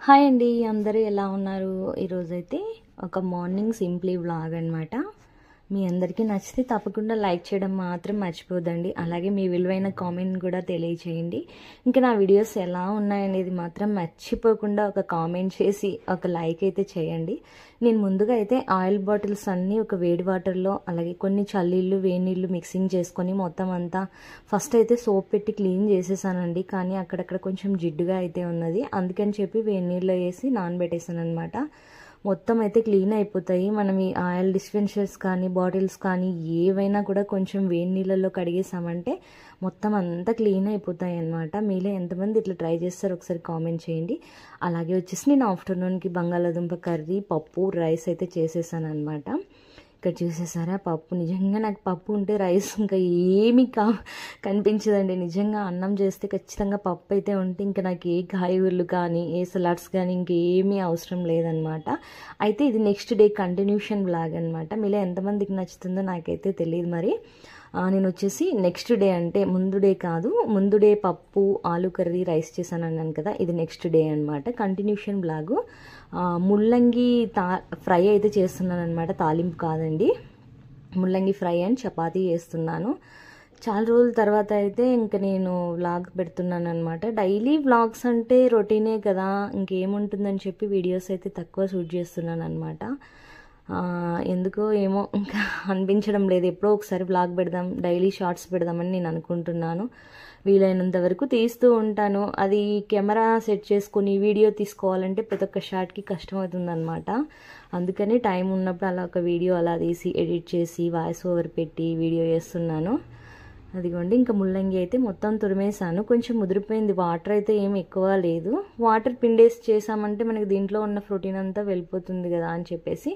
Hi అండి, అందరూ ఎలా ఉన్నారు? ఈరోజైతే ఒక మార్నింగ్ సింప్లీ వ్లాగ్ అనమాట. మీ అందరికీ నచ్చితే తప్పకుండా లైక్ చేయడం మాత్రం మర్చిపోదండి. అలాగే మీ విలువైన కామెంట్ కూడా తెలియచేయండి. ఇంకా నా వీడియోస్ ఎలా ఉన్నాయనేది మాత్రం మర్చిపోకుండా ఒక కామెంట్ చేసి ఒక లైక్ అయితే చేయండి. నేను ముందుగా అయితే ఆయిల్ బాటిల్స్ అన్నీ ఒక వేడి వాటర్లో అలాగే కొన్ని చల్లీళ్ళు వేడి నీళ్ళు మిక్సింగ్ చేసుకొని మొత్తం అంతా ఫస్ట్ అయితే సోప్ పెట్టి క్లీన్ చేసేసానండి. కానీ అక్కడక్కడ కొంచెం జిడ్డుగా అయితే ఉన్నది, అందుకని చెప్పి వేడి నీళ్ళు వేసి నానబెట్టేసాను అనమాట. మొత్తం అయితే క్లీన్ అయిపోతాయి. మనం ఈ ఆయిల్ డిస్పెన్సర్స్ కానీ బాటిల్స్ కానీ ఏవైనా కూడా కొంచెం వేడి నీళ్ళల్లో కడిగేసామంటే మొత్తం అంతా క్లీన్ అయిపోతాయి అన్నమాట. మీలో ఎంతమంది ఇట్లా ట్రై చేస్తారో ఒకసారి కామెంట్ చేయండి. అలాగే వచ్చేసి నేను ఆఫ్టర్నూన్కి బంగాళాదుంప కర్రీ, పప్పు, రైస్ అయితే చేసేసాను అనమాట. ఇక్కడ చూసేసారా పప్పు. నిజంగా నాకు పప్పు ఉంటే రైస్ ఇంకా ఏమీ కనిపించదండి. నిజంగా అన్నం చేస్తే ఖచ్చితంగా పప్పు అయితే ఉంటే ఇంకా నాకు ఏ కాయగూరలు కానీ ఏ సలాడ్స్ కానీ ఇంకేమీ అవసరం లేదనమాట. అయితే ఇది నెక్స్ట్ డే కంటిన్యూషన్ బ్లాగ్ అనమాట. మీలో ఎంతమందికి నచ్చుతుందో నాకైతే తెలియదు. మరి నేను వచ్చేసి నెక్స్ట్ డే అంటే ముందు డే కాదు, ముందు డే పప్పు ఆలు కర్రీ రైస్ చేశాను అన్నాను కదా, ఇది నెక్స్ట్ డే అనమాట. Continuation blog. ముల్లంగి ఫ్రై అయితే చేస్తున్నాను అనమాట, తాలింపు కాదండి. ముల్లంగి ఫ్రై అండ్ చపాతీ చేస్తున్నాను. చాలా రోజుల తర్వాత అయితే ఇంకా నేను వ్లాగ్ పెడుతున్నాను అనమాట. డైలీ వ్లాగ్స్ అంటే రొటీనే కదా, ఇంకేముంటుందని చెప్పి వీడియోస్ అయితే తక్కువ షూట్ చేస్తున్నాను అనమాట. ఎందుకో ఏమో ఇంకా అనిపించడం లేదు. ఎప్పుడో ఒకసారి వ్లాగ్ పెడదాం, డైలీ షార్ట్స్ పెడదామని నేను అనుకుంటున్నాను. వీలైనంత వరకు తీస్తూ ఉంటాను. అది కెమెరా సెట్ చేసుకుని వీడియో తీసుకోవాలంటే ప్రతి ఒక్క షార్ట్కి కష్టమవుతుందన్నమాట. అందుకని టైం ఉన్నప్పుడు అలా ఒక వీడియో అలా తీసి ఎడిట్ చేసి వాయిస్ ఓవర్ పెట్టి వీడియో చేస్తున్నాను. అదిగోండి, ఇంకా ముల్లంగి అయితే మొత్తం తురిమేసాను. కొంచెం ముదిరిపోయింది, వాటర్ అయితే ఏమి ఎక్కువ లేదు. వాటర్ పిండేసి చేసామంటే మనకి దీంట్లో ఉన్న ప్రోటీన్ అంతా వెళ్ళిపోతుంది కదా అని చెప్పేసి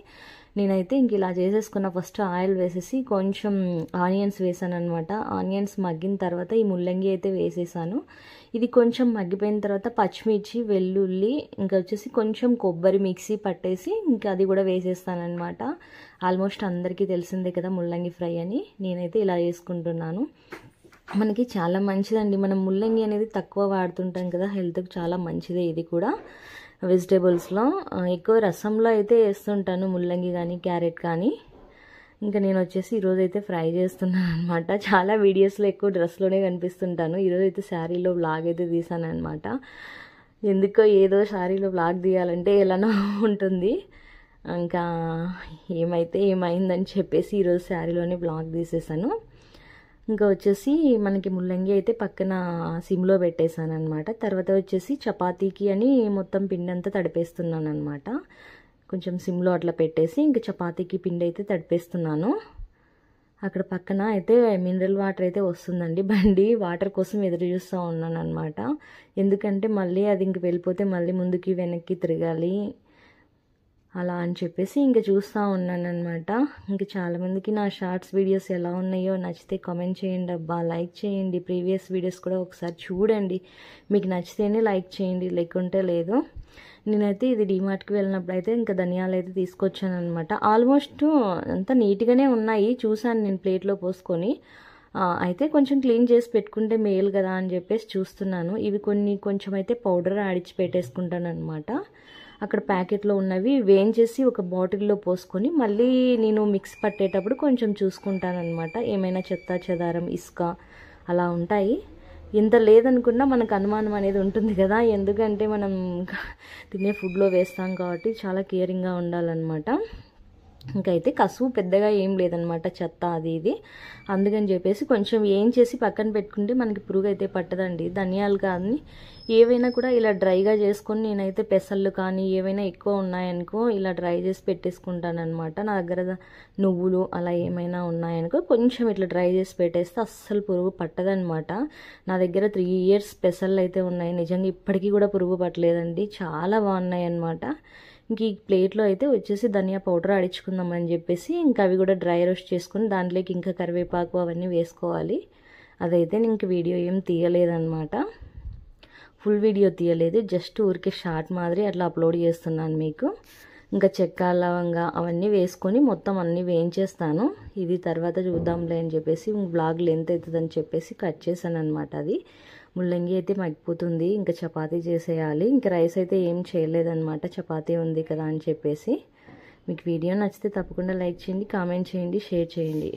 నేనైతే ఇంక ఇలా చేసేసుకున్న. ఫస్ట్ ఆయిల్ వేసేసి కొంచెం ఆనియన్స్ వేసాను అనమాట. ఆనియన్స్ మగ్గిన తర్వాత ఈ ముల్లంగి అయితే వేసేసాను. ఇది కొంచెం మగ్గిపోయిన తర్వాత పచ్చిమిర్చి, వెల్లుల్లి, ఇంకా వచ్చేసి కొంచెం కొబ్బరి మిక్సీ పట్టేసి ఇంకా అది కూడా వేసేస్తానమాట. ఆల్మోస్ట్ అందరికీ తెలిసిందే కదా ముల్లంగి ఫ్రై అని. నేనైతే ఇలా చేసుకుంటున్నాను. మనకి చాలా మంచిదండి. మనం ముల్లంగి అనేది తక్కువ వాడుతుంటాం కదా, హెల్త్కి చాలా మంచిదే ఇది కూడా. వెజిటేబుల్స్లో ఎక్కువ రసంలో అయితే వేస్తుంటాను ముల్లంగి కానీ క్యారెట్ కానీ. ఇంకా నేను వచ్చేసి ఈరోజు అయితే ఫ్రై చేస్తున్నాను అనమాట. చాలా వీడియోస్లో ఎక్కువ డ్రెస్లోనే కనిపిస్తుంటాను. ఈరోజు అయితే శారీలో వ్లాగ్ అయితే తీసాను అనమాట. ఎందుకో ఏదో శారీలో వ్లాగ్ తీయాలంటే ఎలానో ఉంటుంది. ఇంకా ఏమైతే ఏమైందని చెప్పేసి ఈరోజు శారీలోనే వ్లాగ్ తీసేసాను. ఇంకా వచ్చేసి మనకి ముల్లంగి అయితే పక్కన సిమ్లో పెట్టేశాను అనమాట. తర్వాత వచ్చేసి చపాతీకి అని మొత్తం పిండి అంతా తడిపేస్తున్నాను అనమాట. కొంచెం సిమ్లో అట్లా పెట్టేసి ఇంకా చపాతీకి పిండి అయితే తడిపేస్తున్నాను. అక్కడ పక్కన అయితే మినరల్ వాటర్ అయితే వస్తుందండి. బండి వాటర్ కోసం ఎదురు చూస్తూ ఉన్నాను అనమాట. ఎందుకంటే మళ్ళీ అది ఇంక వెళ్ళిపోతే మళ్ళీ ముందుకి వెనక్కి తిరగాలి అలా అని చెప్పేసి ఇంకా చూస్తూ ఉన్నాను అనమాట. ఇంకా చాలామందికి నా షార్ట్స్ వీడియోస్ ఎలా ఉన్నాయో నచ్చితే కామెంట్ చేయండి అబ్బా, లైక్ చేయండి. ప్రీవియస్ వీడియోస్ కూడా ఒకసారి చూడండి, మీకు నచ్చితేనే లైక్ చేయండి, లేకుంటే లేదు. నేనైతే ఇది డీమార్ట్కి వెళ్ళినప్పుడు అయితే ఇంకా ధనియాలు అయితే తీసుకొచ్చాను అనమాట. ఆల్మోస్ట్ అంతా నీట్గానే ఉన్నాయి, చూసాను నేను ప్లేట్లో పోసుకొని. అయితే కొంచెం క్లీన్ చేసి పెట్టుకుంటే మేలు కదా అని చెప్పేసి చూస్తున్నాను. ఇవి కొంచెం అయితే పౌడర్ ఆడిచి పెట్టేసుకుంటాను అనమాట. అక్కడ ప్యాకెట్లో ఉన్నవి వేయించేసి ఒక బాటిల్లో పోసుకొని మళ్ళీ నేను మిక్స్ పట్టేటప్పుడు కొంచెం చూసుకుంటాను అనమాట. ఏమైనా చెత్త చెదారం ఇసుక అలా ఉంటాయి. ఇంత లేదనుకున్నా మనకు అనుమానం అనేది ఉంటుంది కదా, ఎందుకంటే మనం తినే ఫుడ్లో వేస్తాం కాబట్టి చాలా కేరింగ్గా ఉండాలన్నమాట. ఇంకైతే కసువు పెద్దగా ఏం లేదనమాట, చెత్త అది ఇది. అందుకని చెప్పేసి కొంచెం ఏం చేసి పక్కన పెట్టుకుంటే మనకి పురుగు అయితే పట్టదండి. ధనియాలు కానీ ఏవైనా కూడా ఇలా డ్రైగా చేసుకొని నేనైతే పెసళ్ళు కానీ ఏవైనా ఎక్కువ ఉన్నాయనుకో ఇలా డ్రై చేసి పెట్టేసుకుంటాను అనమాట. నా దగ్గర నువ్వులు అలా ఏమైనా ఉన్నాయనుకో కొంచెం ఇట్లా డ్రై చేసి పెట్టేస్తే అస్సలు పురుగు పట్టదనమాట. నా దగ్గర 3 years పెసళ్ళు అయితే ఉన్నాయి. నిజంగా ఇప్పటికీ కూడా పురుగు పట్టలేదండి, చాలా బాగున్నాయి అన్నమాట. ఇంక ఈ ప్లేట్లో అయితే వచ్చేసి ధనియా పౌడర్ ఆడించుకుందామని చెప్పేసి ఇంకా అవి కూడా డ్రై రోస్ట్ చేసుకుని దాంట్లోకి ఇంకా కరివేపాకు అవన్నీ వేసుకోవాలి. అదైతే నేను ఇంక వీడియో ఏం తీయలేదన్నమాట, ఫుల్ వీడియో తీయలేదు, జస్ట్ ఊరికే షార్ట్ మాదిరి అట్లా అప్లోడ్ చేస్తున్నాను మీకు. ఇంకా చెక్క లవంగా అవన్నీ వేసుకొని మొత్తం అన్నీ వేయించేస్తాను. ఇది తర్వాత చూద్దాంలే అని చెప్పేసి బ్లాగ్ లెంత్ అవుతుందని చెప్పేసి కట్ చేశాను అనమాట. అది ముల్లంగి అయితే మగ్గిపోతుంది. ఇంకా చపాతీ చేసేయాలి. ఇంకా రైస్ అయితే ఏం చేయలేదన్నమాట, చపాతీ ఉంది కదా అని చెప్పేసి. మీకు వీడియో నచ్చితే తప్పకుండా లైక్ చేయండి, కామెంట్ చేయండి, షేర్ చేయండి.